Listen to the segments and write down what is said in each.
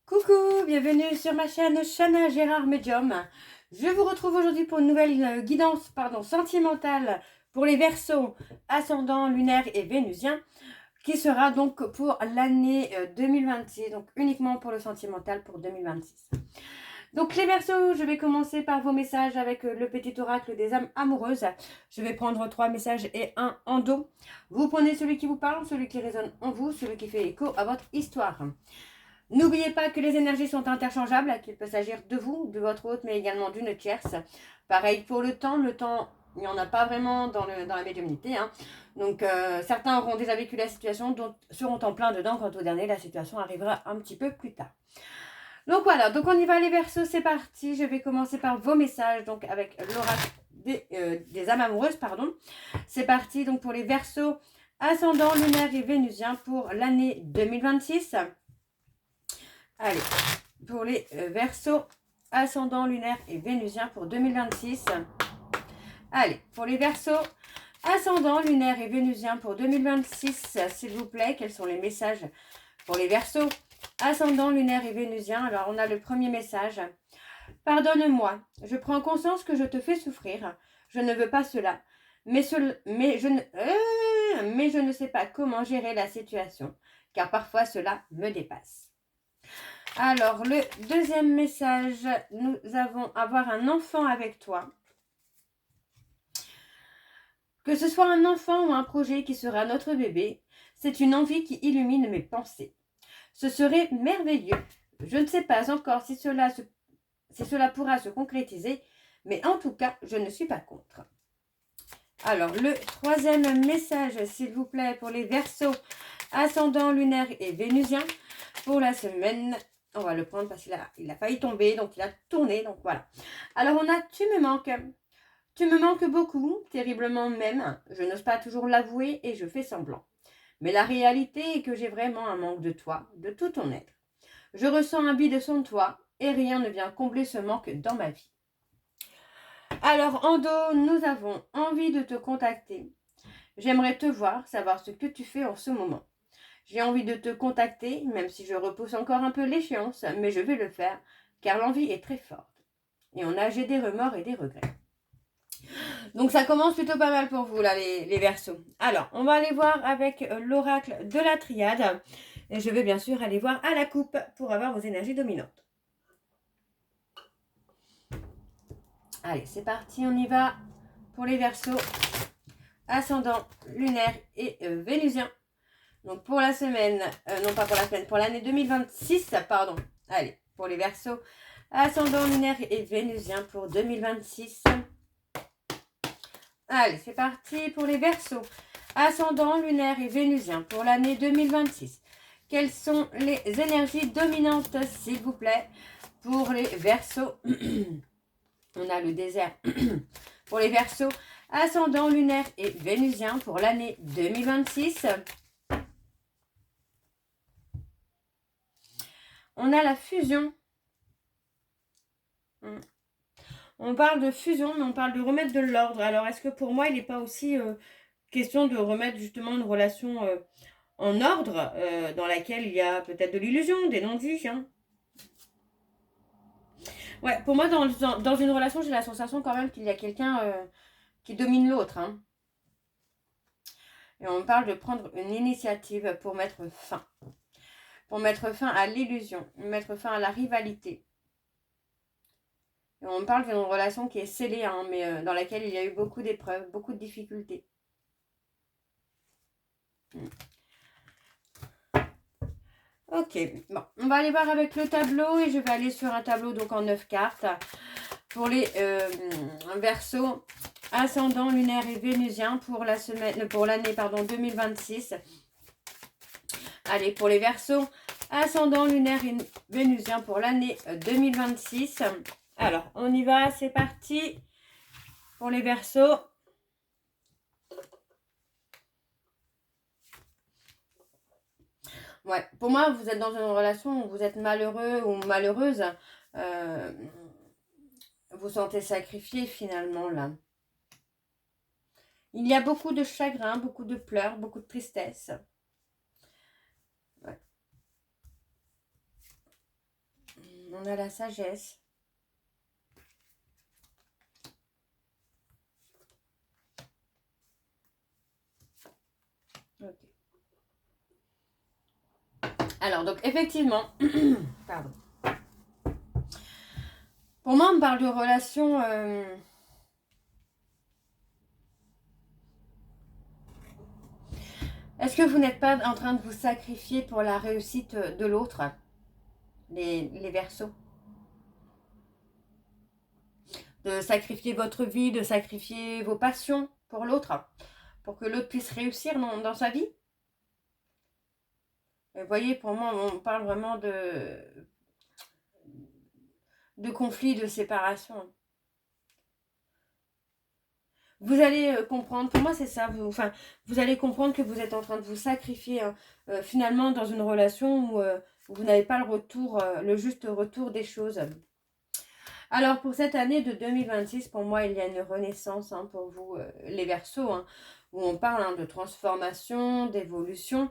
Coucou, bienvenue sur ma chaîne Chana Gérard Medium. Je vous retrouve aujourd'hui pour une nouvelle guidance sentimentale pour les Verseaux, ascendant lunaire et vénusien, qui sera donc pour l'année 2026, donc uniquement pour le sentimental pour 2026. Donc les Verseaux, je vais commencer par vos messages avec le petit oracle des âmes amoureuses. Je vais prendre 3 messages et un en dos. Vous prenez celui qui vous parle, celui qui résonne en vous, celui qui fait écho à votre histoire. N'oubliez pas que les énergies sont interchangeables, qu'il peut s'agir de vous, de votre hôte, mais également d'une tierce. Pareil pour le temps, il n'y en a pas vraiment dans la médiumnité. Hein. Donc certains auront déjà vécu la situation, d'autres seront en plein dedans. Quant au dernier, la situation arrivera un petit peu plus tard. Donc voilà, donc on y va les Verseaux, c'est parti. Je vais commencer par vos messages, donc avec l'oracle des âmes amoureuses, pardon. C'est parti, donc pour les Verseaux, ascendant lunaire et vénusien pour l'année 2026. Allez, pour les Verseaux, ascendant lunaire et vénusien pour 2026. Allez, pour les Verseaux, ascendant lunaire et vénusien pour 2026, s'il vous plaît, quels sont les messages pour les Verseaux, ascendant lunaire et vénusien? Alors, on a le premier message. Pardonne-moi, je prends conscience que je te fais souffrir. Je ne veux pas cela. Mais je ne sais pas comment gérer la situation, car parfois cela me dépasse. Alors, le deuxième message, nous avons avoir un enfant avec toi. Que ce soit un enfant ou un projet qui sera notre bébé, c'est une envie qui illumine mes pensées. Ce serait merveilleux. Je ne sais pas encore si cela pourra se concrétiser, mais en tout cas, je ne suis pas contre. Alors, le troisième message, s'il vous plaît, pour les Verseaux, ascendant lunaire et vénusien, pour la semaine. On va le prendre parce qu'il a failli tomber, donc il a tourné, donc voilà. Alors, on a « Tu me manques ». Tu me manques beaucoup, terriblement même. Je n'ose pas toujours l'avouer et je fais semblant. Mais la réalité est que j'ai vraiment un manque de toi, de tout ton être. Je ressens un vide sans toi et rien ne vient combler ce manque dans ma vie. Alors, en dos, nous avons envie de te contacter. J'aimerais te voir, savoir ce que tu fais en ce moment. J'ai envie de te contacter, même si je repousse encore un peu l'échéance, mais je vais le faire, car l'envie est très forte. Et on a « J'ai des remords et des regrets ». Donc ça commence plutôt pas mal pour vous, là, les Verseaux. Alors, on va aller voir avec l'oracle de la triade. Et je vais bien sûr aller voir à la coupe pour avoir vos énergies dominantes. Allez, c'est parti, on y va pour les Verseaux, ascendant lunaire et vénusien. Donc pour la semaine, non pas pour la semaine, pour l'année 2026, pardon. Allez, pour les Verseaux, ascendant lunaire et vénusien pour 2026. Allez, c'est parti pour les Verseaux, ascendant lunaire et vénusien pour l'année 2026. Quelles sont les énergies dominantes, s'il vous plaît, pour les Verseaux? On a le désert pour les Verseaux, ascendant lunaire et vénusien pour l'année 2026. On a la fusion. On parle de fusion, mais on parle de remettre de l'ordre. Alors, est-ce que pour moi, il n'est pas aussi question de remettre justement une relation en ordre dans laquelle il y a peut-être de l'illusion, des non-dits, hein? Ouais, pour moi, dans une relation, j'ai la sensation quand même qu'il y a quelqu'un qui domine l'autre, hein. Et on parle de prendre une initiative pour mettre fin. Pour mettre fin à l'illusion, mettre fin à la rivalité. Et on parle d'une relation qui est scellée, hein, mais dans laquelle il y a eu beaucoup d'épreuves, beaucoup de difficultés. Ok, bon, on va aller voir avec le tableau et je vais aller sur un tableau donc en 9 cartes pour les Verseaux, ascendant lunaire et vénusien pour la semaine, pour l'année 2026. Allez, pour les Verseaux, ascendant lunaire et vénusien pour l'année 2026. Alors, on y va, c'est parti pour les Verseaux. Ouais, pour moi, vous êtes dans une relation où vous êtes malheureux ou malheureuse. Vous sentez sacrifié finalement là. Il y a beaucoup de chagrin, beaucoup de pleurs, beaucoup de tristesse. Ouais. On a la sagesse. Ok. Alors, donc, effectivement, pardon. Pour moi, on parle de relation... Est-ce que vous n'êtes pas en train de vous sacrifier pour la réussite de l'autre, les Verseaux? De sacrifier votre vie, de sacrifier vos passions pour l'autre, pour que l'autre puisse réussir dans sa vie? Vous voyez, pour moi, on parle vraiment de conflit, de séparation. Vous allez comprendre, pour moi c'est ça, vous allez comprendre que vous êtes en train de vous sacrifier finalement dans une relation où vous n'avez pas le retour, le juste retour des choses. Alors pour cette année de 2026, pour moi il y a une renaissance pour vous les Verseaux, où on parle de transformation, d'évolution.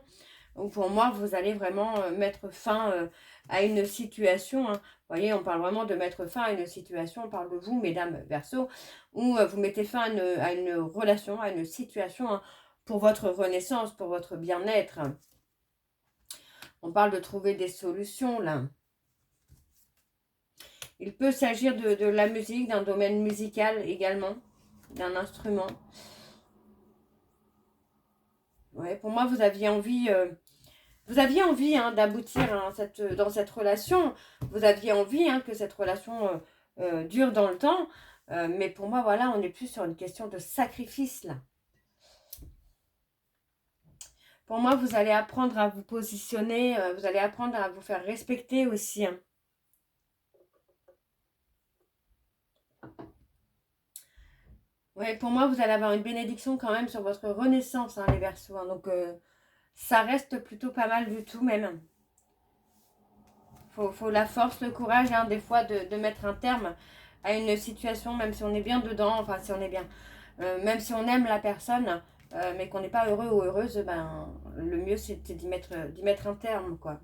Pour moi, vous allez vraiment mettre fin à une situation. Vous voyez, on parle vraiment de mettre fin à une situation. On parle de vous, mesdames Verseaux, où vous mettez fin à une relation, à une situation pour votre renaissance, pour votre bien-être. On parle de trouver des solutions, là. Il peut s'agir de la musique, d'un domaine musical également, d'un instrument. Ouais, pour moi, vous aviez envie... d'aboutir dans cette relation. Vous aviez envie que cette relation dure dans le temps. Mais pour moi, voilà, on n'est plus sur une question de sacrifice, là. Pour moi, vous allez apprendre à vous positionner. Vous allez apprendre à vous faire respecter aussi. Ouais, pour moi, vous allez avoir une bénédiction quand même sur votre renaissance, les Verseaux. Donc, ça reste plutôt pas mal du tout, même. Faut la force, le courage, des fois, de mettre un terme à une situation, même si on est bien dedans, enfin, si on est bien, même si on aime la personne, mais qu'on n'est pas heureux ou heureuse, le mieux, c'est d'y mettre un terme, quoi.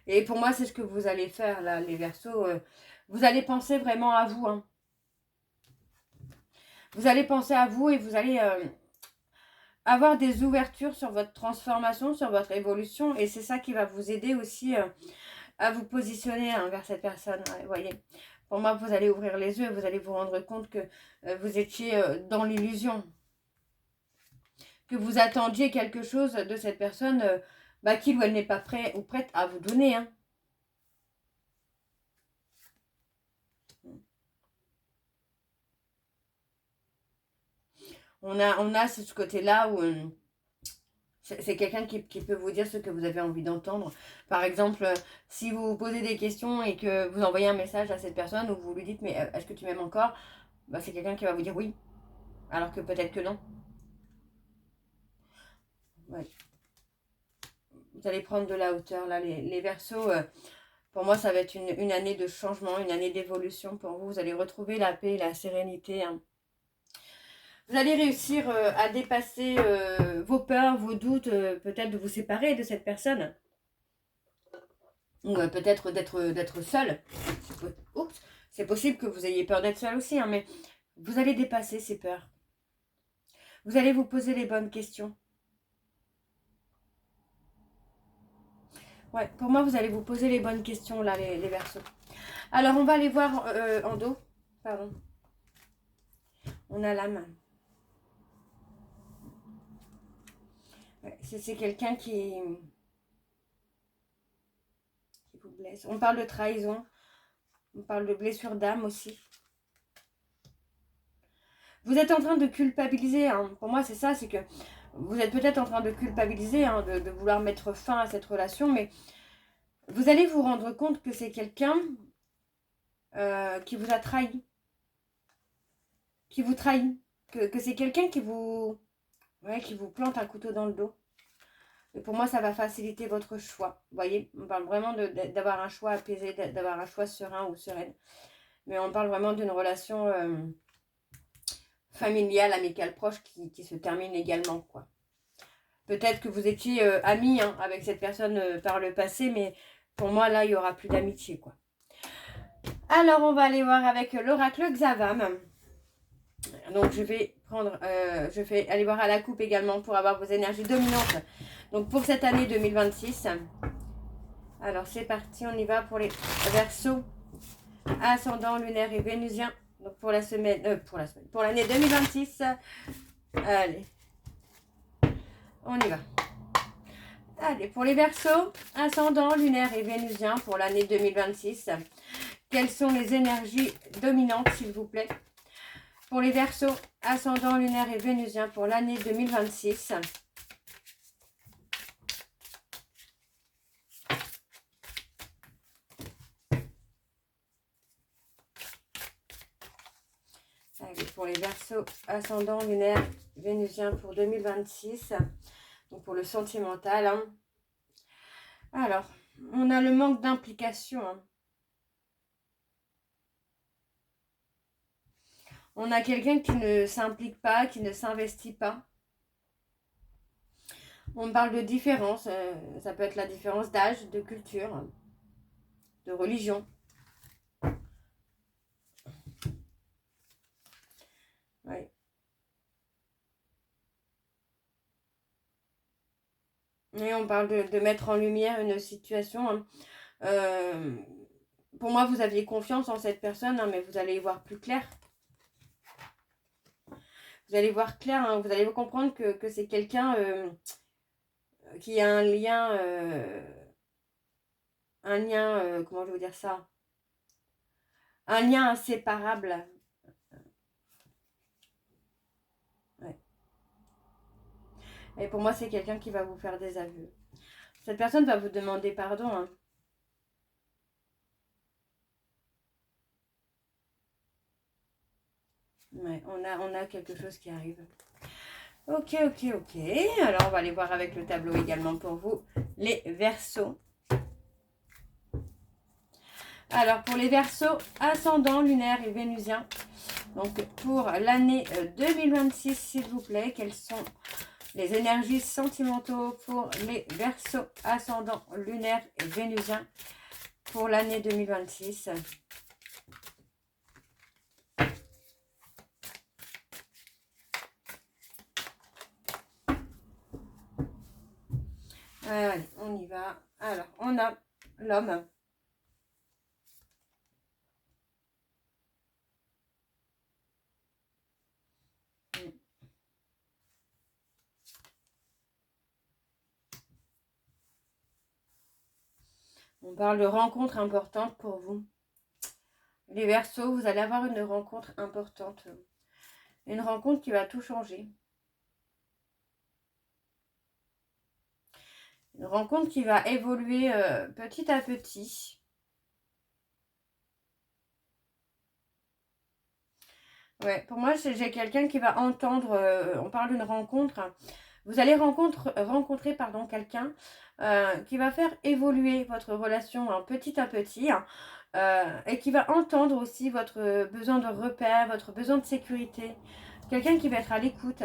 Et pour moi, c'est ce que vous allez faire, là, les Verseaux. Vous allez penser vraiment à vous, Vous allez penser à vous et vous allez avoir des ouvertures sur votre transformation, sur votre évolution. Et c'est ça qui va vous aider aussi à vous positionner vers cette personne. Vous voyez, pour moi, vous allez ouvrir les yeux, vous allez vous rendre compte que vous étiez dans l'illusion. Que vous attendiez quelque chose de cette personne qu'il ou elle n'est pas prêt ou prête à vous donner. On a ce côté-là où c'est quelqu'un qui peut vous dire ce que vous avez envie d'entendre. Par exemple, si vous vous posez des questions et que vous envoyez un message à cette personne où vous lui dites « Mais est-ce que tu m'aimes encore ?» C'est quelqu'un qui va vous dire oui, alors que peut-être que non. Ouais. Vous allez prendre de la hauteur, là, les Verseaux. Pour moi, ça va être une année de changement, une année d'évolution pour vous. Vous allez retrouver la paix, la sérénité. Vous allez réussir à dépasser vos peurs, vos doutes, peut-être de vous séparer de cette personne. Ou peut-être d'être seul. C'est possible que vous ayez peur d'être seul aussi, mais vous allez dépasser ces peurs. Vous allez vous poser les bonnes questions. Ouais, pour moi, vous allez vous poser les bonnes questions, là, les Verseaux. Alors, on va aller voir en dos. Pardon. On a l'âme. Ouais, c'est quelqu'un qui vous blesse. On parle de trahison. On parle de blessure d'âme aussi. Vous êtes en train de culpabiliser. Pour moi, c'est ça, c'est que vous êtes peut-être en train de culpabiliser, de vouloir mettre fin à cette relation, mais vous allez vous rendre compte que c'est quelqu'un qui vous a trahi. Qui vous trahit. Que c'est quelqu'un qui vous plante un couteau dans le dos. Et pour moi, ça va faciliter votre choix. Vous voyez, on parle vraiment d'avoir un choix apaisé, d'avoir un choix serein ou sereine. Mais on parle vraiment d'une relation familiale, amicale, proche qui se termine également, quoi. Peut-être que vous étiez amis avec cette personne par le passé, mais pour moi, là, il n'y aura plus d'amitié, quoi. Alors, on va aller voir avec l'oracle Xavam. Donc, je vais aller voir à la coupe également pour avoir vos énergies dominantes. Donc, pour cette année 2026. Alors, c'est parti, on y va pour les Verseaux, ascendant lunaire et vénusien. Donc, pour la semaine, pour l'année 2026. Allez, on y va. Allez, pour les Verseaux, ascendant lunaire et vénusien pour l'année 2026. Quelles sont les énergies dominantes, s'il vous plaît? Pour les Verseaux, ascendant lunaire et vénusien pour l'année 2026. Allez, pour les Verseaux, ascendant lunaire, vénusien pour 2026. Donc pour le sentimental. Hein. Alors, on a le manque d'implication. Hein. On a quelqu'un qui ne s'implique pas, qui ne s'investit pas. On parle de différence. Ça peut être la différence d'âge, de culture, de religion. Oui. Et on parle de mettre en lumière une situation. Hein. Pour moi, vous aviez confiance en cette personne, hein, mais vous allez y voir plus clair. Vous allez voir clair, hein, vous allez comprendre que c'est quelqu'un qui a un lien, comment je vais vous dire ça? Un lien inséparable. Ouais. Et pour moi, c'est quelqu'un qui va vous faire des aveux. Cette personne va vous demander pardon. Hein. Ouais, on a quelque chose qui arrive. Ok. Alors, on va aller voir avec le tableau également pour vous, les Verseaux. Alors, pour les Verseaux, ascendant, lunaire et vénusien. Donc, pour l'année 2026, s'il vous plaît, quelles sont les énergies sentimentaux pour les Verseaux, ascendant, lunaire et vénusien pour l'année 2026. Allez, on y va. Alors, on a l'homme. On parle de rencontre importante pour vous. Les Verseaux, vous allez avoir une rencontre importante. Une rencontre qui va tout changer. Une rencontre qui va évoluer petit à petit. Ouais, pour moi, j'ai quelqu'un qui va entendre, on parle d'une rencontre. Vous allez rencontrer quelqu'un qui va faire évoluer votre relation hein, petit à petit hein, et qui va entendre aussi votre besoin de repère, votre besoin de sécurité. Quelqu'un qui va être à l'écoute.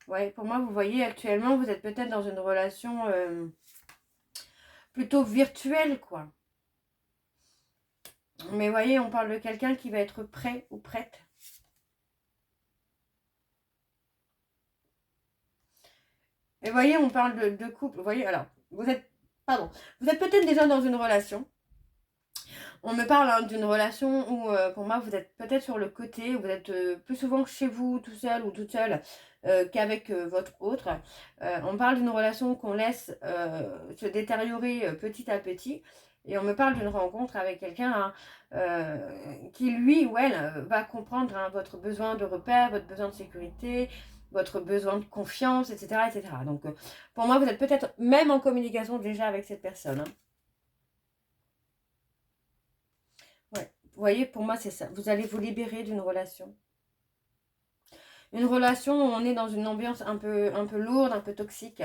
Ouais, pour moi, vous voyez, actuellement, vous êtes peut-être dans une relation plutôt virtuelle, quoi. Mais vous voyez, on parle de quelqu'un qui va être prêt ou prête. Et vous voyez, on parle de couple. Vous voyez, alors, vous êtes peut-être déjà dans une relation. On me parle hein, d'une relation où, pour moi, vous êtes peut-être sur le côté, où vous êtes plus souvent chez vous, tout seul ou toute seule, qu'avec votre autre. On parle d'une relation qu'on laisse se détériorer petit à petit. Et on me parle d'une rencontre avec quelqu'un hein, qui, lui ou elle, va comprendre hein, votre besoin de repère, votre besoin de sécurité, votre besoin de confiance, etc. etc. Donc, pour moi, vous êtes peut-être même en communication déjà avec cette personne. Hein. Ouais. Vous voyez, pour moi, c'est ça. Vous allez vous libérer d'une relation. Une relation où on est dans une ambiance un peu lourde, un peu toxique.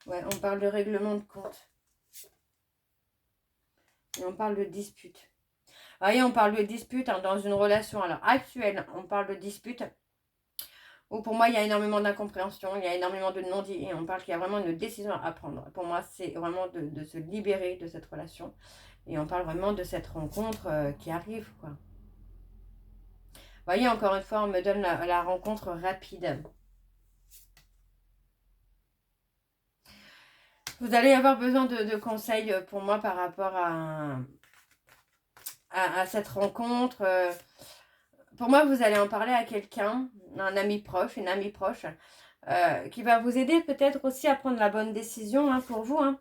Ouais, on parle de règlement de compte. Et on parle de dispute. Vous voyez, on parle de dispute hein, dans une relation alors actuelle. On parle de dispute. Où pour moi, il y a énormément d'incompréhension, il y a énormément de non-dits. Et on parle qu'il y a vraiment une décision à prendre. Pour moi, c'est vraiment de se libérer de cette relation. Et on parle vraiment de cette rencontre qui arrive, quoi. Vous voyez, encore une fois, on me donne la rencontre rapide. Vous allez avoir besoin de conseils pour moi par rapport à cette rencontre. Pour moi, vous allez en parler à quelqu'un, un ami proche, une amie proche, qui va vous aider peut-être aussi à prendre la bonne décision hein, pour vous. Hein.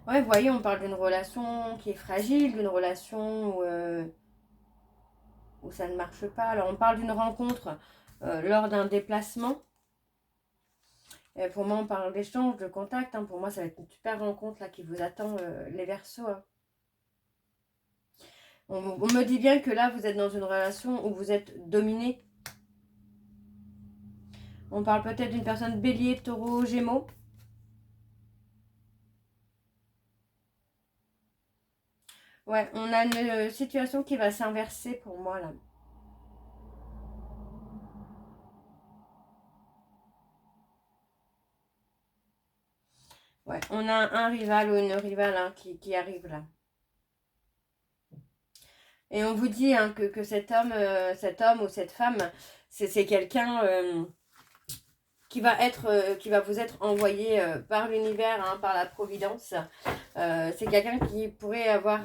Ouais, vous voyez, on parle d'une relation qui est fragile, d'une relation où ça ne marche pas. Alors, on parle d'une rencontre lors d'un déplacement. Et pour moi, on parle d'échange, de contact. Hein. Pour moi, ça va être une super rencontre là, qui vous attend, les Verseaux. Hein. On me dit bien que là, vous êtes dans une relation où vous êtes dominé. On parle peut-être d'une personne bélier, taureau, gémeaux. Ouais, on a une situation qui va s'inverser pour moi là. Ouais, on a un rival ou une rivale hein, qui arrive là. Et on vous dit hein, que cet homme ou cette femme, c'est quelqu'un qui va vous être envoyé par l'univers, hein, par la providence. C'est quelqu'un qui pourrait avoir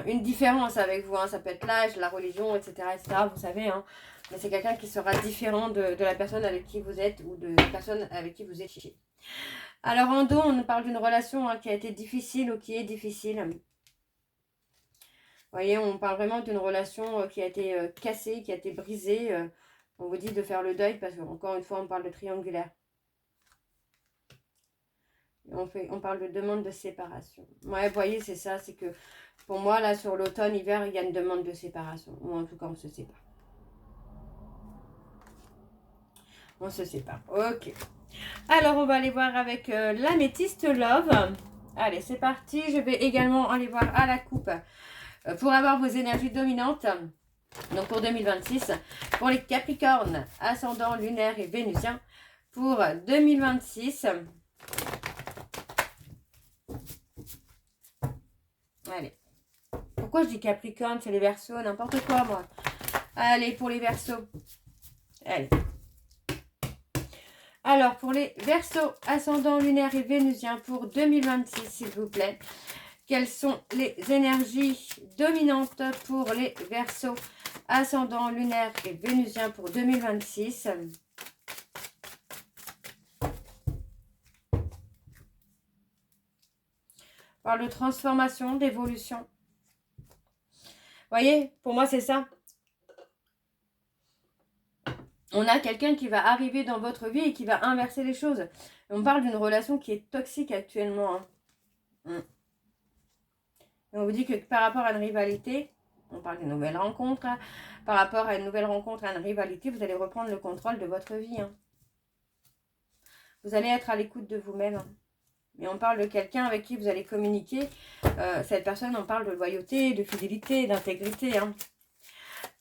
une différence avec vous. Hein. Ça peut être l'âge, la religion, etc., etc. Vous savez, hein. Mais c'est quelqu'un qui sera différent de la personne avec qui vous êtes ou de la personne avec qui vous étiez. Alors en dos, on parle d'une relation hein, qui a été difficile ou qui est difficile. Vous voyez, on parle vraiment d'une relation qui a été cassée, qui a été brisée. On vous dit de faire le deuil parce qu'encore une fois, on parle de triangulaire. On parle de demande de séparation. Ouais, vous voyez, c'est ça. C'est que pour moi, là, sur l'automne, hiver, il y a une demande de séparation. Ou en tout cas, on se sépare. On se sépare. Ok. Alors, on va aller voir avec l'améthyste Love. Allez, c'est parti. Je vais également aller voir à la coupe pour avoir vos énergies dominantes. Donc, pour 2026. Pour les Capricornes, ascendant lunaire et vénusien. Pour 2026. Allez. Pourquoi je dis Capricorne? C'est les Verseaux, n'importe quoi, moi. Allez, pour les Verseaux. Allez. Alors, pour les Verseaux, ascendant lunaire et vénusien pour 2026, s'il vous plaît. Quelles sont les énergies dominantes pour les Verseaux, ascendant lunaire et vénusien pour 2026? On parle de transformation, d'évolution. Vous voyez, pour moi, c'est ça. On a quelqu'un qui va arriver dans votre vie et qui va inverser les choses. On parle d'une relation qui est toxique actuellement. Hein. Et on vous dit que par rapport à une rivalité, on parle d'une nouvelle rencontre, hein, par rapport à une nouvelle rencontre, à une rivalité, vous allez reprendre le contrôle de votre vie. Hein. Vous allez être à l'écoute de vous-même. Hein. Et on parle de quelqu'un avec qui vous allez communiquer. Cette personne, on parle de loyauté, de fidélité, d'intégrité. Hein.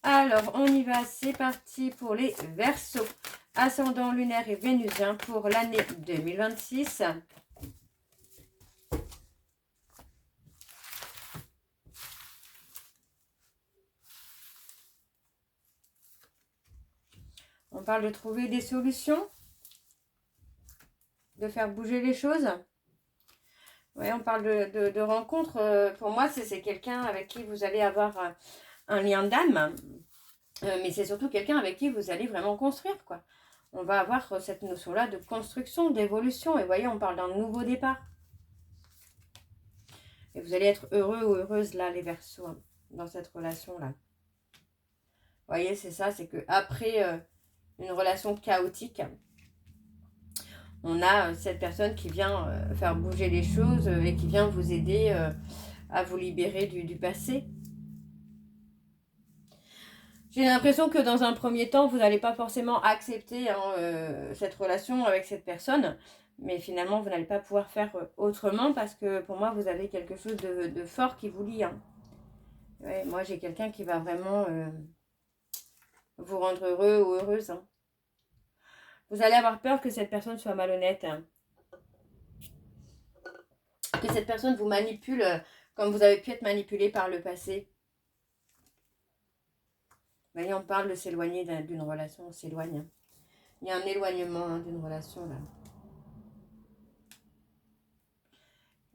Alors, on y va. C'est parti pour les Verseaux. Ascendant lunaire et vénusien pour l'année 2026. On parle de trouver des solutions. De faire bouger les choses. Ouais, on parle de rencontre. Pour moi, c'est quelqu'un avec qui vous allez avoir un lien d'âme. Mais c'est surtout quelqu'un avec qui vous allez vraiment construire, quoi. On va avoir cette notion-là de construction, d'évolution. Et vous voyez, on parle d'un nouveau départ. Et vous allez être heureux ou heureuse, là, les Verseaux, hein, dans cette relation-là. Vous voyez, c'est ça, c'est qu'après une relation chaotique, on a cette personne qui vient faire bouger les choses et qui vient vous aider à vous libérer du passé. J'ai l'impression que dans un premier temps, vous n'allez pas forcément accepter hein, cette relation avec cette personne. Mais finalement, vous n'allez pas pouvoir faire autrement parce que pour moi, vous avez quelque chose de fort qui vous lie. Hein. Ouais, moi, j'ai quelqu'un qui va vraiment vous rendre heureux ou heureuse. Hein. Vous allez avoir peur que cette personne soit malhonnête. Hein. Que cette personne vous manipule comme vous avez pu être manipulé par le passé. Vous voyez, on parle de s'éloigner d'une relation, on s'éloigne. Hein. Il y a un éloignement hein, d'une relation là.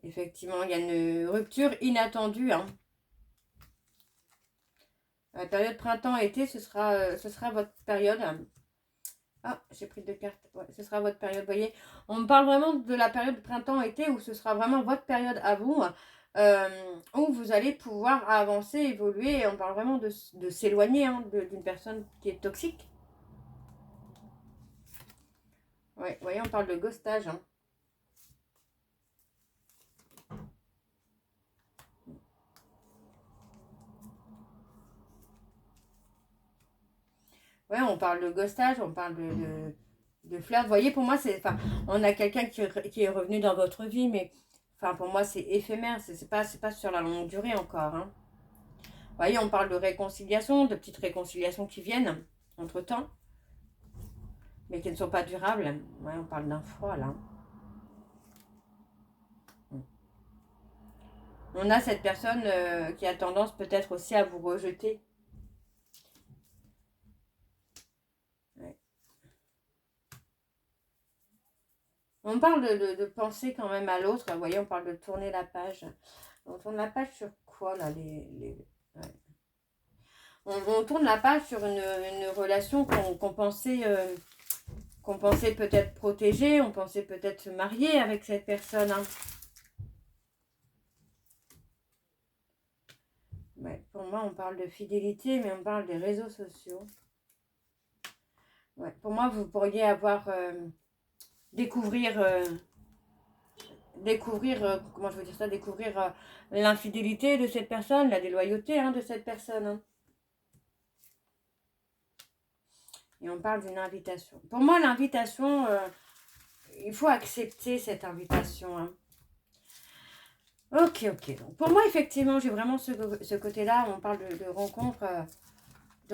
Effectivement, il y a une rupture inattendue. Hein. La période printemps-été, ce sera votre période. Ah, j'ai pris deux cartes. Ouais, ce sera votre période. Vous voyez, on me parle vraiment de la période printemps-été où ce sera vraiment votre période à vous. Où vous allez pouvoir avancer, évoluer. On parle vraiment de s'éloigner hein, d'une personne qui est toxique. Ouais, vous voyez, on parle de ghostage. Hein. Ouais, on parle de ghostage, on parle de flirt. Vous voyez, pour moi, on a quelqu'un qui est revenu dans votre vie, mais pour moi, c'est éphémère. C'est pas sur la longue durée encore. Hein. Vous voyez, on parle de réconciliation, de petites réconciliations qui viennent entre-temps, mais qui ne sont pas durables. Ouais, on parle d'un froid, là. On a cette personne qui a tendance peut-être aussi à vous rejeter. Ouais. On parle de penser quand même à l'autre. Vous voyez, on parle de tourner la page. On tourne la page sur quoi, là ouais. On tourne la page sur une relation qu'on pensait peut-être protéger, on pensait peut-être se marier avec cette personne. Hein. Ouais, pour moi, on parle de fidélité, mais on parle des réseaux sociaux. Ouais, pour moi, vous pourriez avoir découvrir comment je veux dire ça, découvrir l'infidélité de cette personne, la déloyauté hein, de cette personne. Hein. Et on parle d'une invitation. Pour moi, l'invitation, il faut accepter cette invitation. Hein. Ok. Donc, pour moi, effectivement, j'ai vraiment ce côté-là. On parle de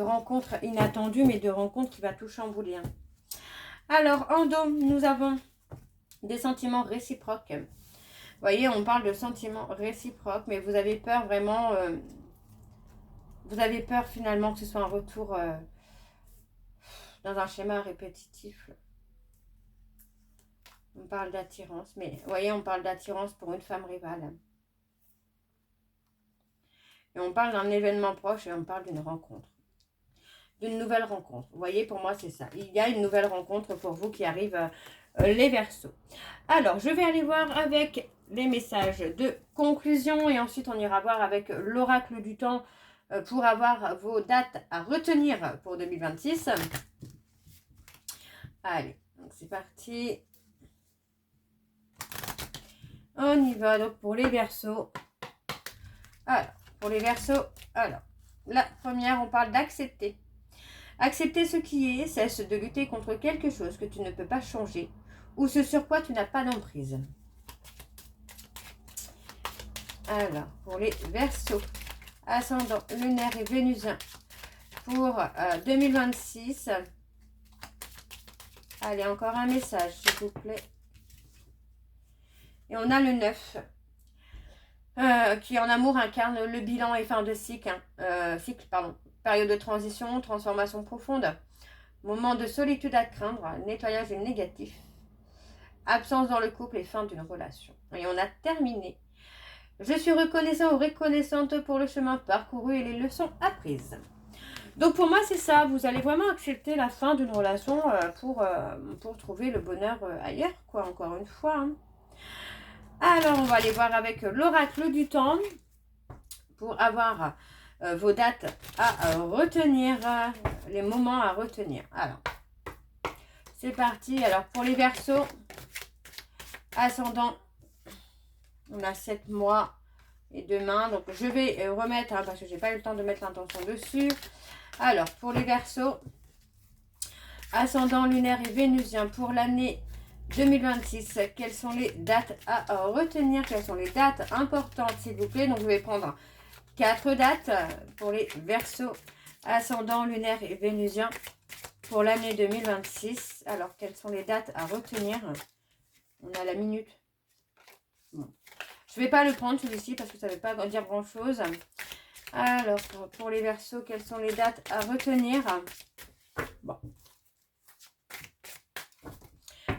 rencontres inattendues, mais de rencontres qui va tout chambouler. Hein. Alors, en dos, nous avons des sentiments réciproques. Vous voyez, on parle de sentiments réciproques, mais vous avez peur vraiment... vous avez peur finalement que ce soit un retour dans un schéma répétitif. On parle d'attirance, mais vous voyez, on parle d'attirance pour une femme rivale. Et on parle d'un événement proche et on parle d'une rencontre. D'une nouvelle rencontre. Vous voyez, pour moi, c'est ça. Il y a une nouvelle rencontre pour vous qui arrive les Verseaux. Alors, je vais aller voir avec les messages de conclusion et ensuite on ira voir avec l'oracle du temps pour avoir vos dates à retenir pour 2026. Allez, donc c'est parti. On y va donc pour les Verseaux. Alors, pour les Verseaux, alors, la première, on parle d'accepter. Accepter ce qui est, cesse de lutter contre quelque chose que tu ne peux pas changer ou ce sur quoi tu n'as pas d'emprise. Alors, pour les Verseaux, ascendant lunaire et vénusien pour 2026. Allez, encore un message, s'il vous plaît. Et on a le 9, qui en amour incarne le bilan et fin de cycle. Période de transition, transformation profonde. Moment de solitude à craindre, nettoyage du négatif. Absence dans le couple et fin d'une relation. Et on a terminé. Je suis reconnaissant ou reconnaissante pour le chemin parcouru et les leçons apprises. Donc pour moi c'est ça, vous allez vraiment accepter la fin d'une relation pour trouver le bonheur ailleurs, quoi, encore une fois. Hein. Alors on va aller voir avec l'oracle du temps pour avoir vos dates à retenir, les moments à retenir. Alors, c'est parti. Alors pour les Verseaux, ascendant, on a 7 mois et demain. Donc je vais remettre, parce que j'ai pas eu le temps de mettre l'intention dessus. Alors, pour les Verseaux, ascendant lunaire et vénusien pour l'année 2026, quelles sont les dates à retenir? Quelles sont les dates importantes, s'il vous plaît? Donc, je vais prendre 4 dates pour les Verseaux, ascendant lunaire et vénusien pour l'année 2026. Alors, quelles sont les dates à retenir? On a la minute. Bon. Je ne vais pas le prendre celui-ci parce que ça ne veut pas dire grand-chose. Alors, pour les Verseaux, quelles sont les dates à retenir? Bon.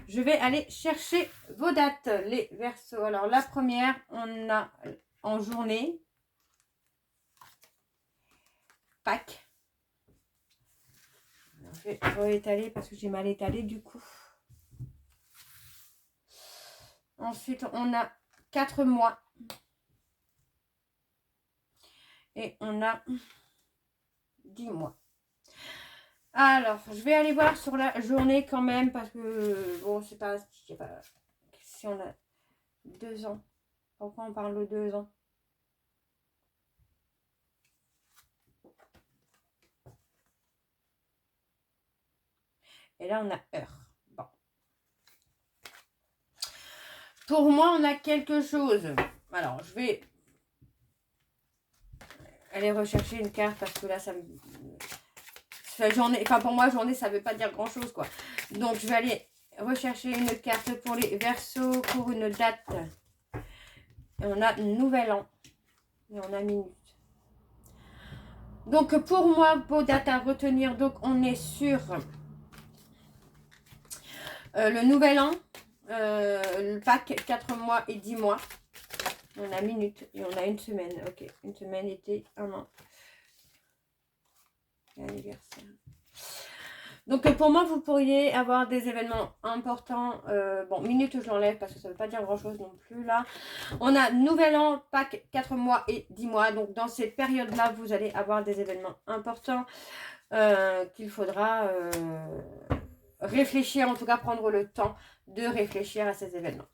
Je vais aller chercher vos dates, les Verseaux. Alors, la première, on a en journée Pâques. Alors, je vais réétaler parce que j'ai mal étalé du coup. Ensuite, on a 4 mois. Et on a 10 mois. Alors, je vais aller voir sur la journée quand même parce que, bon, c'est pas, si on a 2 ans. Pourquoi on parle de 2 ans? Et là, on a heure. Bon. Pour moi, on a quelque chose. Alors, je vais aller rechercher une carte parce que là, ça me... Journée, enfin, pour moi, journée, ça ne veut pas dire grand-chose, quoi. Donc, je vais aller rechercher une carte pour les Verseaux pour une date. Et on a nouvel an. Et on a minute. Donc, pour moi, vos dates à retenir. Donc, on est sur le nouvel an. Le Pâques, 4 mois et 10 mois. On a minute et on a une semaine. Ok, une semaine, été, un an. Anniversaire. Donc pour moi, vous pourriez avoir des événements importants. Bon, minute, je l'enlève parce que ça ne veut pas dire grand-chose non plus là. On a Nouvel An, Pâques, 4 mois et 10 mois. Donc dans cette période-là, vous allez avoir des événements importants qu'il faudra réfléchir, en tout cas prendre le temps de réfléchir à ces événements.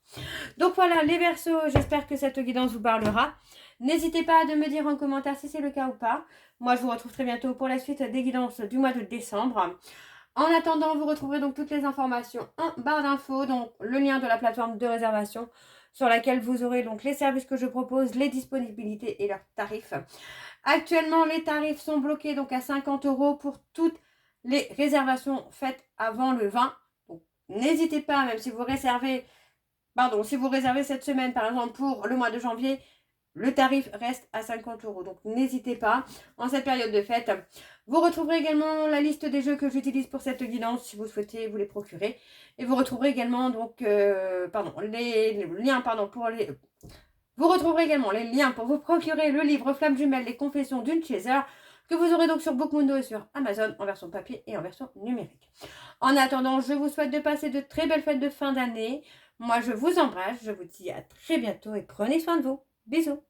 Donc voilà, les Verseaux, j'espère que cette guidance vous parlera. N'hésitez pas à me dire en commentaire si c'est le cas ou pas. Moi, je vous retrouve très bientôt pour la suite des guidances du mois de décembre. En attendant, vous retrouverez donc toutes les informations en barre d'infos, donc le lien de la plateforme de réservation sur laquelle vous aurez donc les services que je propose, les disponibilités et leurs tarifs. Actuellement, les tarifs sont bloqués donc à 50 € pour toutes les réservations faites avant le 20. Donc, n'hésitez pas, même si vous réservez, si vous réservez cette semaine par exemple pour le mois de janvier, le tarif reste à 50 €. Donc, n'hésitez pas en cette période de fête. Vous retrouverez également la liste des jeux que j'utilise pour cette guidance si vous souhaitez vous les procurer. Et vous retrouverez également donc, les liens pour les... Vous retrouverez également les liens pour vous procurer le livre Flamme Jumelle, les confessions d'une chaser, que vous aurez donc sur Bookmundo et sur Amazon en version papier et en version numérique. En attendant, je vous souhaite de passer de très belles fêtes de fin d'année. Moi, je vous embrasse, je vous dis à très bientôt et prenez soin de vous. Bisous.